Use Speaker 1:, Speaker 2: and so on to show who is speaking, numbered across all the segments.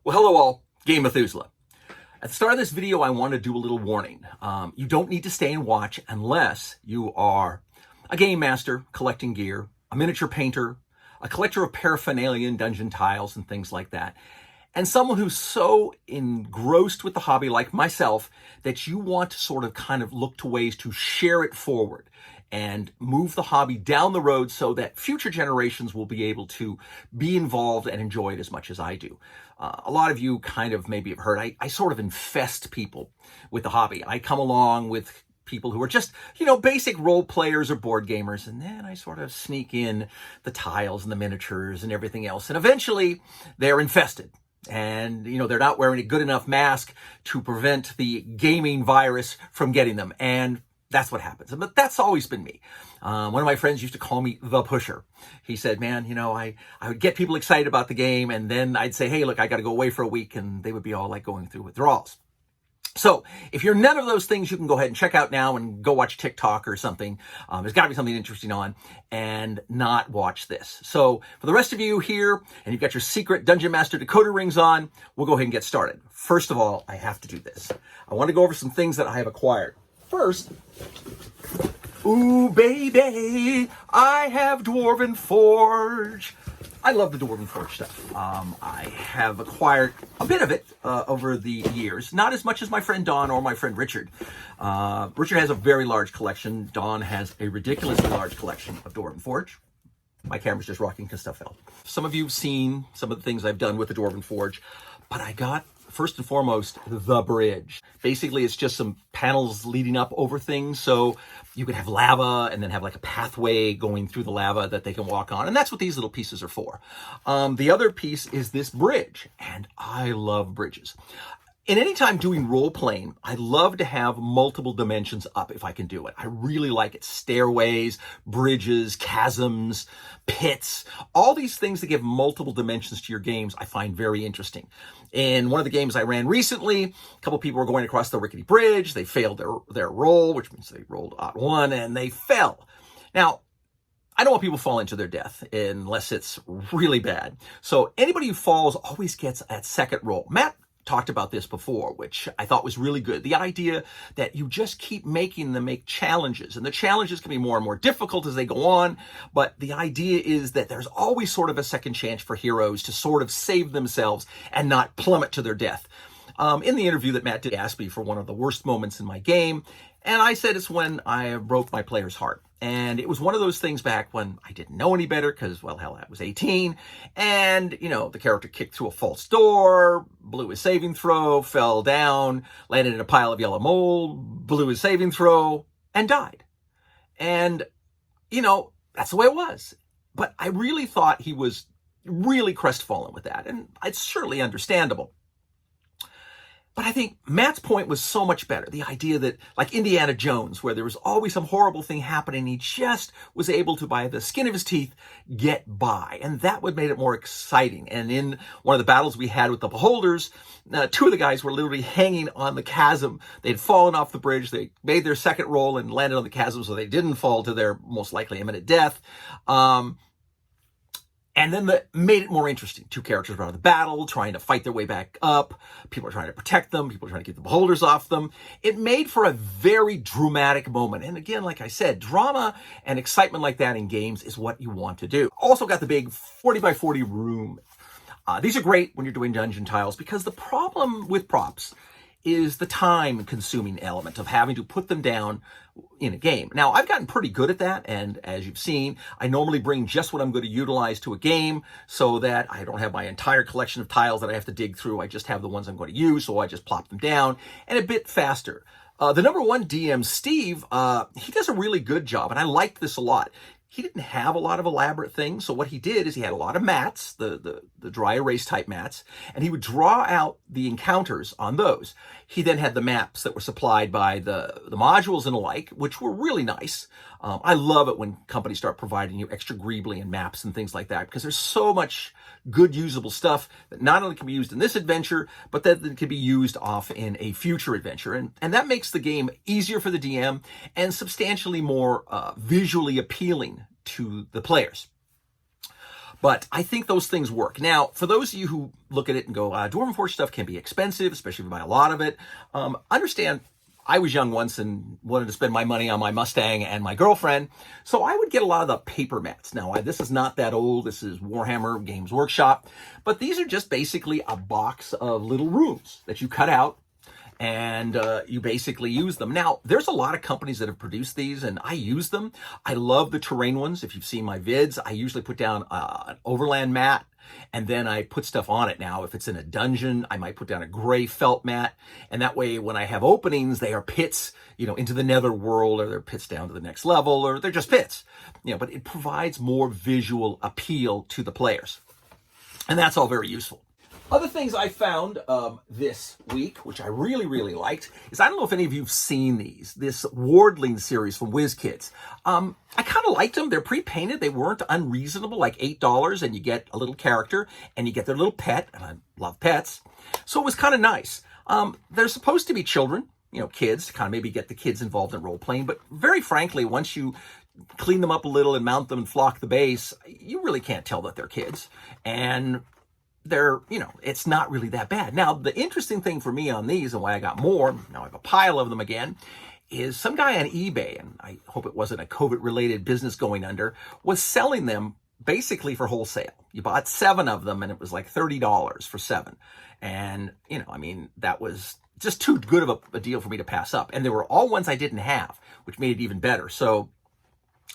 Speaker 1: Well, hello all, Game Methuselah. At the start of this video, I want to do a little warning. You don't need to stay and watch unless you are a game master collecting gear, a miniature painter, a collector of paraphernalia and dungeon tiles and things like that, and someone who's so engrossed with the hobby like myself that you want to sort of kind of look to ways to share it forward and move the hobby down the road so that future generations will be able to be involved and enjoy it as much as I do. A lot of you kind of maybe have heard, I sort of infest people with the hobby. I come along with people who are just, basic role players or board gamers, and then I sort of sneak in the tiles and the miniatures and everything else. And eventually they're infested. And, they're not wearing a good enough mask to prevent the gaming virus from getting them. And that's what happens. But that's always been me. One of my friends used to call me the pusher. He said, man, I would get people excited about the game, and then I'd say, hey, look, I got to go away for a week, and they would be all like going through withdrawals. So if you're none of those things, you can go ahead and check out now and go watch TikTok or something. There's got to be something interesting on, and not watch this. So for the rest of you here, and you've got your secret Dungeon Master decoder rings on, we'll go ahead and get started. First of all, I have to do this. I want to go over some things that I have acquired. First, ooh, baby, I have Dwarven Forge. I love the Dwarven Forge stuff. I have acquired a bit of it over the years. Not as much as my friend Don or my friend Richard. Richard has a very large collection. Don has a ridiculously large collection of Dwarven Forge. My camera's just rocking because stuff fell. Some of you have seen some of the things I've done with the Dwarven Forge, but I got, first and foremost, the bridge. Basically, it's just some panels leading up over things, so you could have lava and then have like a pathway going through the lava that they can walk on, and that's what these little pieces are for. The other piece is this bridge, and I love bridges. And anytime doing role-playing, I love to have multiple dimensions up if I can do it. I really like it. Stairways, bridges, chasms, pits, all these things that give multiple dimensions to your games I find very interesting. In one of the games I ran recently, a couple people were going across the rickety bridge. They failed their roll, which means they rolled odd one, and they fell. Now, I don't want people to fall into their death unless it's really bad. So anybody who falls always gets that second roll. Matt talked about this before, which I thought was really good. The idea that you just keep making them make challenges, and the challenges can be more and more difficult as they go on, but the idea is that there's always sort of a second chance for heroes to sort of save themselves and not plummet to their death. In the interview that Matt did, ask me for one of the worst moments in my game, and I said it's when I broke my player's heart. And it was one of those things back when I didn't know any better because, well, hell, I was 18. And, the character kicked through a false door, blew his saving throw, fell down, landed in a pile of yellow mold, blew his saving throw, and died. And, that's the way it was. But I really thought he was really crestfallen with that. And it's certainly understandable. But I think Matt's point was so much better. The idea that, like Indiana Jones, where there was always some horrible thing happening, he just was able to, by the skin of his teeth, get by. And that would make it more exciting. And in one of the battles we had with the Beholders, two of the guys were literally hanging on the chasm. They'd fallen off the bridge. They made their second roll and landed on the chasm, so they didn't fall to their most likely imminent death. And then that made it more interesting. Two characters were out of the battle, trying to fight their way back up. People are trying to protect them. People are trying to keep the beholders off them. It made for a very dramatic moment. And again, like I said, drama and excitement like that in games is what you want to do. Also got the big 40 by 40 room. These are great when you're doing dungeon tiles because the problem with props is the time-consuming element of having to put them down in a game. Now, I've gotten pretty good at that, and as you've seen, I normally bring just what I'm going to utilize to a game so that I don't have my entire collection of tiles that I have to dig through. I just have the ones I'm going to use, so I just plop them down, and a bit faster. The number one DM, Steve, he does a really good job, and I liked this a lot. He didn't have a lot of elaborate things, so what he did is he had a lot of mats, the dry erase type mats, and he would draw out the encounters on those. He then had the maps that were supplied by the modules and the like, which were really nice. I love it when companies start providing you extra greebly and maps and things like that, because there's so much good usable stuff that not only can be used in this adventure, but that it can be used off in a future adventure. And that makes the game easier for the DM and substantially more visually appealing to the players. But I think those things work. Now, for those of you who look at it and go, Dwarven Forge stuff can be expensive, especially if you buy a lot of it, understand I was young once and wanted to spend my money on my Mustang and my girlfriend, so I would get a lot of the paper mats. Now, this is not that old. This is Warhammer Games Workshop, but these are just basically a box of little rooms that you cut out, and you basically use them. Now, there's a lot of companies that have produced these, and I use them. I love the terrain ones. If you've seen my vids, I usually put down an overland mat, and then I put stuff on it. Now, if it's in a dungeon, I might put down a gray felt mat, and that way when I have openings, they are pits, into the nether world, or they're pits down to the next level, or they're just pits. But it provides more visual appeal to the players. And that's all very useful. Other things I found this week, which I really, really liked, is I don't know if any of you have seen this Wardling series from Whiz Kids. I kind of liked them. They're pre-painted. They weren't unreasonable, like $8, and you get a little character, and you get their little pet, and I love pets. So it was kind of nice. They're supposed to be children, kids, to kind of maybe get the kids involved in role-playing, but very frankly, once you clean them up a little and mount them and flock the base, you really can't tell that they're kids. And they're, it's not really that bad. Now, the interesting thing for me on these, and why I got more, now I have a pile of them again, is some guy on eBay, and I hope it wasn't a COVID-related business going under, was selling them basically for wholesale. You bought 7 of them, and it was like $30 for 7. And, that was just too good of a deal for me to pass up. And they were all ones I didn't have, which made it even better. So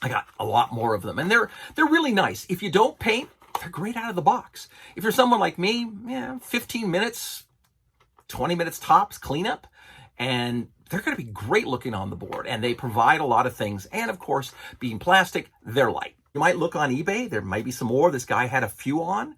Speaker 1: I got a lot more of them. And they're really nice. If you don't paint, they're great out of the box. If you're someone like me, 15 minutes, 20 minutes tops cleanup, and they're going to be great looking on the board. And they provide a lot of things. And of course, being plastic, they're light. You might look on eBay. There might be some more. This guy had a few on.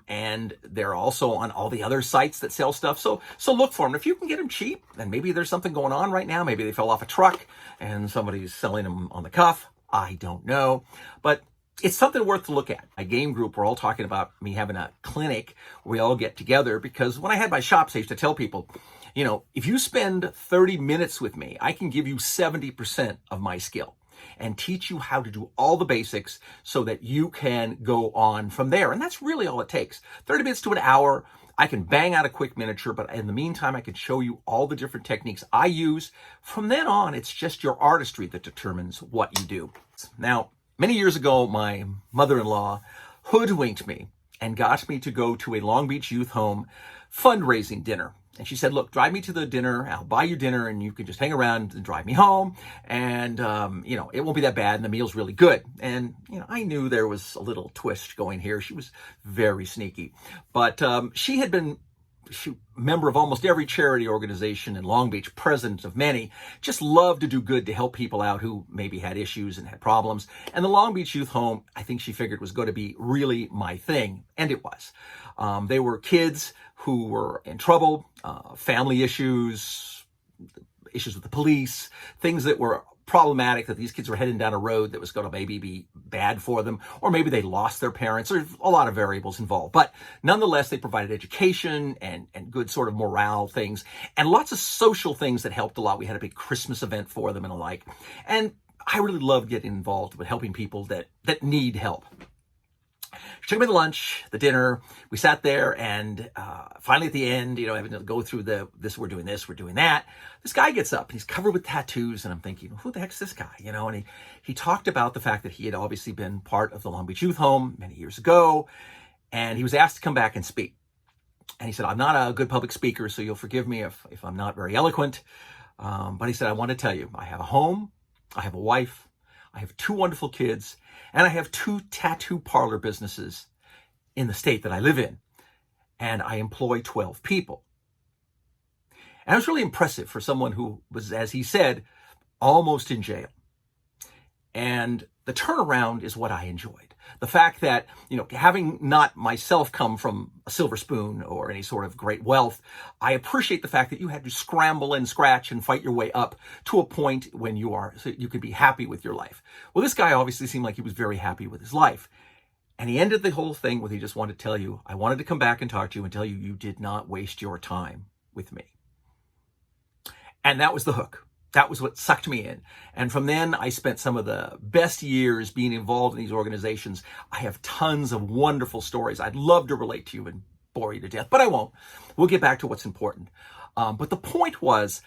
Speaker 1: And they're also on all the other sites that sell stuff. So look for them. If you can get them cheap, then maybe there's something going on right now. Maybe they fell off a truck and somebody's selling them on the cuff. I don't know. But it's something worth to look at. My game group, we're all talking about me having a clinic where we all get together, because when I had my shops, I used to tell people, if you spend 30 minutes with me, I can give you 70% of my skill and teach you how to do all the basics so that you can go on from there. And that's really all it takes. 30 minutes to an hour. I can bang out a quick miniature, but in the meantime, I can show you all the different techniques I use. From then on, it's just your artistry that determines what you do. Now, many years ago, my mother-in-law hoodwinked me and got me to go to a Long Beach youth home fundraising dinner. And she said, look, drive me to the dinner. I'll buy you dinner and you can just hang around and drive me home. And, it won't be that bad. And the meal's really good. And, I knew there was a little twist going here. She was very sneaky. But she had been a member of almost every charity organization in Long Beach, president of many, just loved to do good to help people out who maybe had issues and had problems. And the Long Beach Youth Home, I think she figured was going to be really my thing. And it was. They were kids who were in trouble, family issues with the police, things that were problematic, that these kids were heading down a road that was going to maybe be bad for them, or maybe they lost their parents. There's a lot of variables involved, but nonetheless, they provided education and good sort of morale things, and lots of social things that helped a lot. We had a big Christmas event for them and the like, and I really love getting involved with helping people that need help. She took me to lunch, the dinner. We sat there, and finally at the end, having to go through we're doing this, we're doing that. This guy gets up, and he's covered with tattoos, and I'm thinking, who the heck's this guy? And he talked about the fact that he had obviously been part of the Long Beach Youth Home many years ago, and he was asked to come back and speak. And he said, I'm not a good public speaker, so you'll forgive me if I'm not very eloquent. But he said, I want to tell you, I have a home, I have a wife, I have 2 wonderful kids, and I have 2 tattoo parlor businesses in the state that I live in. And I employ 12 people. And it was really impressive for someone who was, as he said, almost in jail. And the turnaround is what I enjoyed. The fact that, having not myself come from a silver spoon or any sort of great wealth, I appreciate the fact that you had to scramble and scratch and fight your way up to a point when so you could be happy with your life. Well, this guy obviously seemed like he was very happy with his life. And he ended the whole thing with, he just wanted to tell you, I wanted to come back and talk to you and tell you you did not waste your time with me. And that was the hook. That was what sucked me in. And from then, I spent some of the best years being involved in these organizations. I have tons of wonderful stories I'd love to relate to you and bore you to death, but I won't. We'll get back to what's important. But the point was,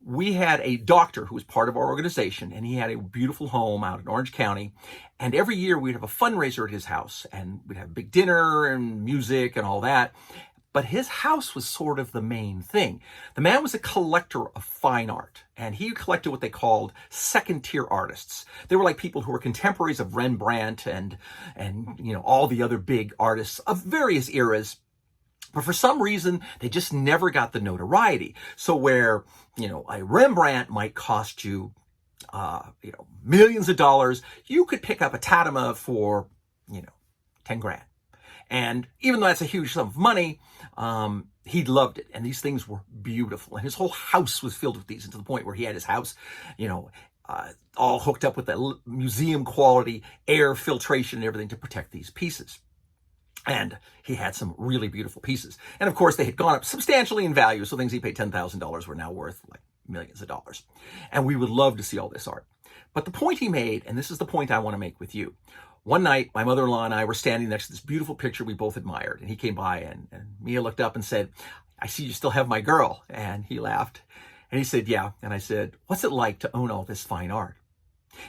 Speaker 1: we had a doctor who was part of our organization, and he had a beautiful home out in Orange County. And every year we'd have a fundraiser at his house, and we'd have a big dinner and music and all that. But his house was sort of the main thing. The man was a collector of fine art, and he collected what they called second-tier artists. They were like people who were contemporaries of Rembrandt and all the other big artists of various eras. But for some reason, they just never got the notoriety. So where, a Rembrandt might cost you, millions of dollars, you could pick up a Tadema for, 10 grand. And even though that's a huge sum of money, he loved it. And these things were beautiful. And his whole house was filled with these, and to the point where he had his house, all hooked up with that museum quality air filtration and everything to protect these pieces. And he had some really beautiful pieces. And of course, they had gone up substantially in value. So things he paid $10,000 were now worth like millions of dollars. And we would love to see all this art. But the point he made, and this is the point I want to make with you. One night, my mother-in-law and I were standing next to this beautiful picture we both admired. And he came by, and Mia looked up and said, "I see you still have my girl." And he laughed. And he said, "Yeah." And I said, "What's it like to own all this fine art?"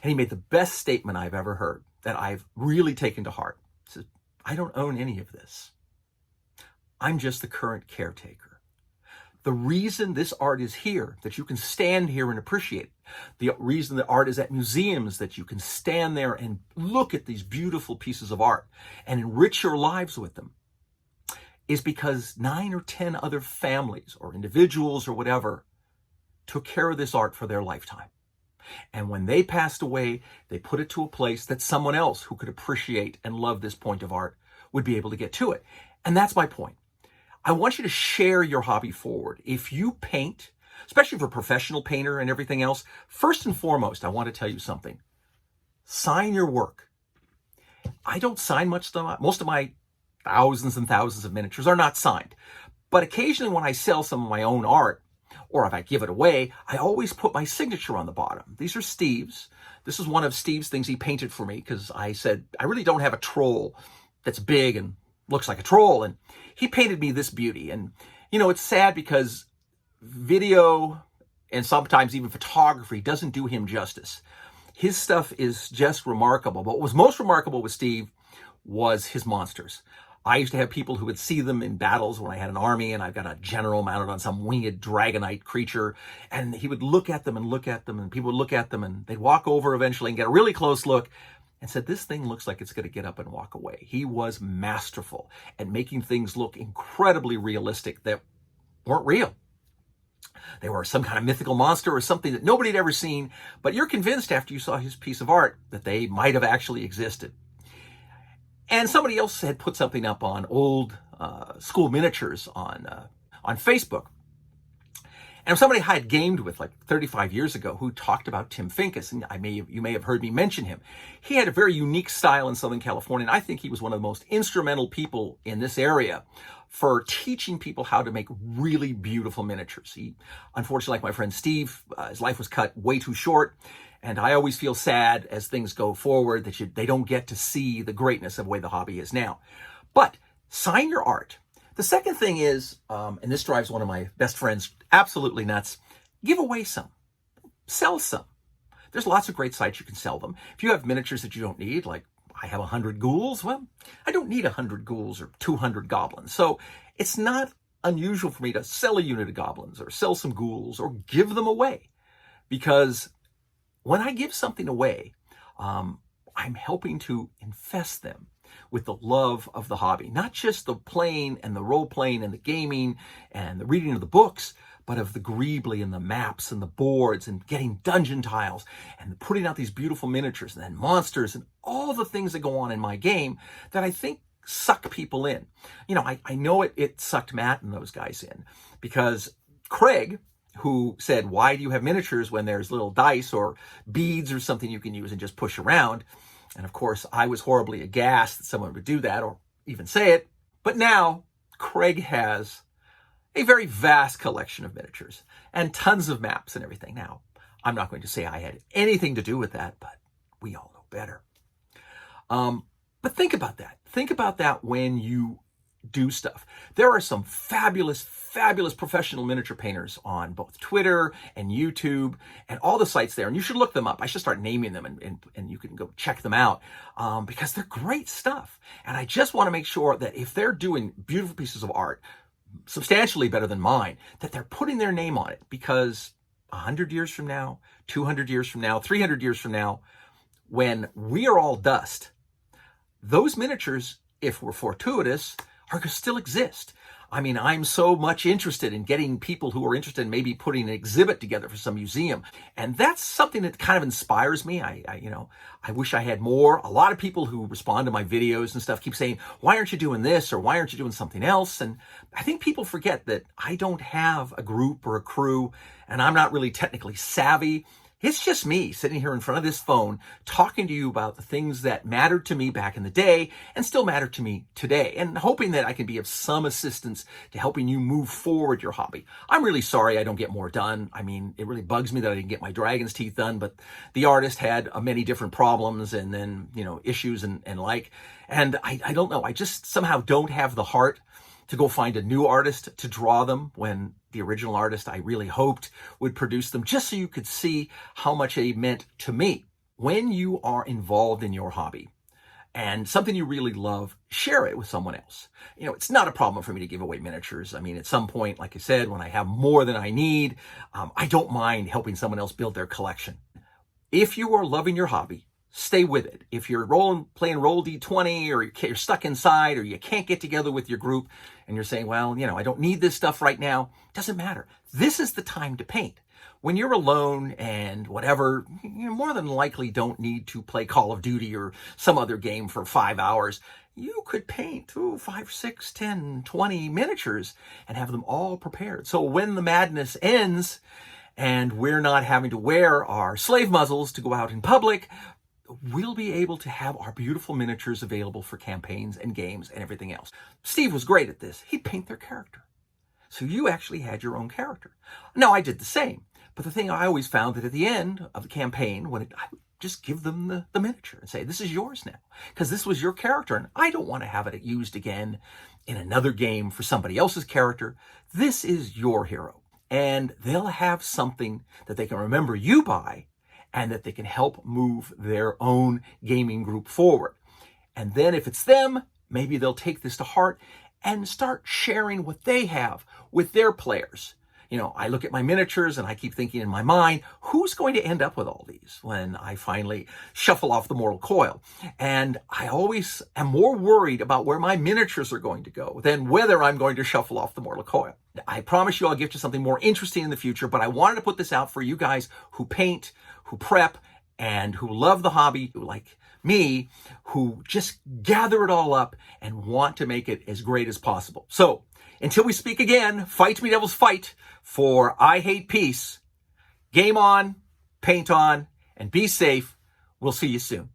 Speaker 1: And he made the best statement I've ever heard that I've really taken to heart. He said, "I don't own any of this. I'm just the current caretaker. The reason this art is here, that you can stand here and appreciate it, the reason that art is at museums, that you can stand there and look at these beautiful pieces of art and enrich your lives with them, is because 9 or 10 other families or individuals or whatever took care of this art for their lifetime. And when they passed away, they put it to a place that someone else who could appreciate and love this point of art would be able to get to it." And that's my point. I want you to share your hobby forward. If you paint, especially for a professional painter and everything else, first and foremost, I want to tell you something. Sign your work. I don't sign much stuff. Most of my thousands and thousands of miniatures are not signed. But occasionally when I sell some of my own art, or if I give it away, I always put my signature on the bottom. These are Steve's. This is one of Steve's things he painted for me, because I said, I really don't have a troll that's big and looks like a troll. And he painted me this beauty. And, it's sad because video and sometimes even photography doesn't do him justice. His stuff is just remarkable. But what was most remarkable with Steve was his monsters. I used to have people who would see them in battles when I had an army, and I've got a general mounted on some winged dragonite creature, and he would look at them, and people would look at them, and they'd walk over eventually and get a really close look and said, "This thing looks like it's going to get up and walk away." He was masterful at making things look incredibly realistic that weren't real. They were some kind of mythical monster or something that nobody had ever seen, but you're convinced after you saw his piece of art that they might have actually existed. And somebody else had put something up on old school miniatures on Facebook. And somebody I had gamed with like 35 years ago who talked about Tim Finkus, and you may have heard me mention him. He had a very unique style in Southern California, and I think he was one of the most instrumental people in this area for teaching people how to make really beautiful miniatures. He, unfortunately, like my friend Steve, his life was cut way too short. And I always feel sad as things go forward that they don't get to see the greatness of the way the hobby is now. But sign your art. The second thing is, and this drives one of my best friends absolutely nuts, give away some. Sell some. There's lots of great sites you can sell them. If you have miniatures that you don't need, like I have 100 ghouls, well, I don't need 100 ghouls or 200 goblins. So it's not unusual for me to sell a unit of goblins or sell some ghouls or give them away, because when I give something away, I'm helping to infest them with the love of the hobby. Not just the playing and the role-playing and the gaming and the reading of the books, but of the greebly and the maps and the boards and getting dungeon tiles and putting out these beautiful miniatures and then monsters and all the things that go on in my game that I think suck people in. I know it sucked Matt and those guys in, because Craig, who said, "Why do you have miniatures when there's little dice or beads or something you can use and just push around?" And of course, I was horribly aghast that someone would do that or even say it. But now Craig has a very vast collection of miniatures and tons of maps and everything. Now, I'm not going to say I had anything to do with that, but we all know better. But think about that. Think about that when you do stuff. There are some fabulous, fabulous professional miniature painters on both Twitter and YouTube and all the sites there. And you should look them up. I should start naming them and you can go check them out because they're great stuff. And I just want to make sure that if they're doing beautiful pieces of art, substantially better than mine, that they're putting their name on it, because 100 years from now, 200 years from now, 300 years from now, when we are all dust, those miniatures, if we're fortuitous, are going to still exist. I mean, I'm so much interested in getting people who are interested in maybe putting an exhibit together for some museum. And that's something that kind of inspires me. I wish I had more. A lot of people who respond to my videos and stuff keep saying, why aren't you doing this? Or why aren't you doing something else? And I think people forget that I don't have a group or a crew, and I'm not really technically savvy. It's just me sitting here in front of this phone talking to you about the things that mattered to me back in the day and still matter to me today, and hoping that I can be of some assistance to helping you move forward your hobby. I'm really sorry I don't get more done. I mean, it really bugs me that I didn't get my dragon's teeth done, but the artist had many different problems and then, issues and like. And I don't know. I just somehow don't have the heart to go find a new artist to draw them when the original artist I really hoped would produce them, just so you could see how much they meant to me. When you are involved in your hobby and something you really love, share it with someone else. It's not a problem for me to give away miniatures. I mean, at some point, like I said, when I have more than I need, I don't mind helping someone else build their collection. If you are loving your hobby, stay with it. If you're playing roll D20, or you're stuck inside, or you can't get together with your group and you're saying, well, I don't need this stuff right now, doesn't matter. This is the time to paint. When you're alone and whatever, you more than likely don't need to play Call of Duty or some other game for 5 hours. You could paint 5, 6, 10, 20 miniatures and have them all prepared. So when the madness ends and we're not having to wear our slave muzzles to go out in public, we'll be able to have our beautiful miniatures available for campaigns and games and everything else. Steve was great at this. He'd paint their character. So you actually had your own character. Now, I did the same. But the thing I always found that at the end of the campaign, I would just give them the miniature and say, this is yours now, because this was your character. And I don't want to have it used again in another game for somebody else's character. This is your hero. And they'll have something that they can remember you by, and that they can help move their own gaming group forward. And then if it's them, maybe they'll take this to heart and start sharing what they have with their players. I look at my miniatures and I keep thinking in my mind, who's going to end up with all these when I finally shuffle off the mortal coil? And I always am more worried about where my miniatures are going to go than whether I'm going to shuffle off the mortal coil. I promise you I'll get you something more interesting in the future, but I wanted to put this out for you guys who paint, who prep, and who love the hobby, who like me, who just gather it all up and want to make it as great as possible. So until we speak again, fight me devils fight, for I hate peace. Game on, paint on, and be safe. We'll see you soon.